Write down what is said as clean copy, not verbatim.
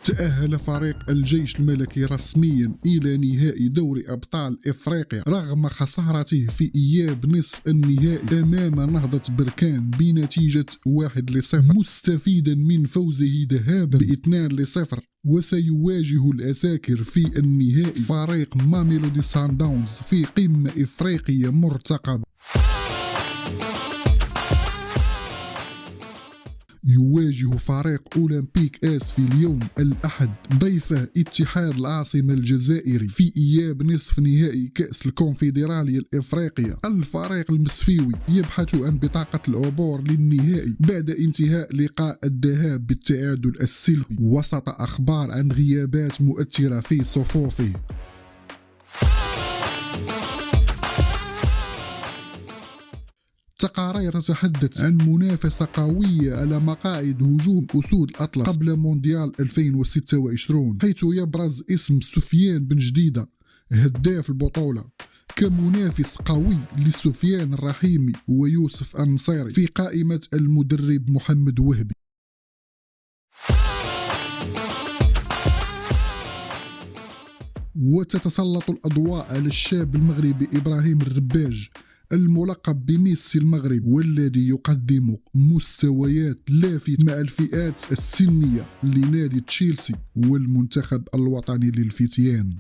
تأهل فريق الجيش الملكي رسميا إلى نهائي دوري أبطال إفريقيا رغم خسارته في إياب نصف النهائي أمام نهضة بركان بنتيجة 1-0، مستفيدا من فوزه ذهابا ب2-0. وسيواجه الأساكر في النهائي فريق ماميلودي سان داونز في قمة إفريقية مرتقبة. يواجه فريق أولمبيك آس في اليوم الأحد ضيفه اتحاد العاصمة الجزائري في إياب نصف نهائي كأس الكونفدرالية الإفريقية. الفريق المسفيوي يبحث عن بطاقة العبور للنهائي بعد انتهاء لقاء الذهاب بالتعادل السلبي وسط أخبار عن غيابات مؤثرة في صفوفه. تقارير تتحدث عن منافسة قوية على مقاعد هجوم أسود الأطلس قبل مونديال 2026، حيث يبرز اسم سفيان بن جديدة هداف البطولة كمنافس قوي لسفيان الرحيمي ويوسف النصيري في قائمة المدرب محمد وهبي. وتتسلط الأضواء على الشاب المغربي إبراهيم الرباج الملقب بميسي المغرب، والذي يقدم مستويات لافتة مع الفئات السنية لنادي تشيلسي والمنتخب الوطني للفتيان.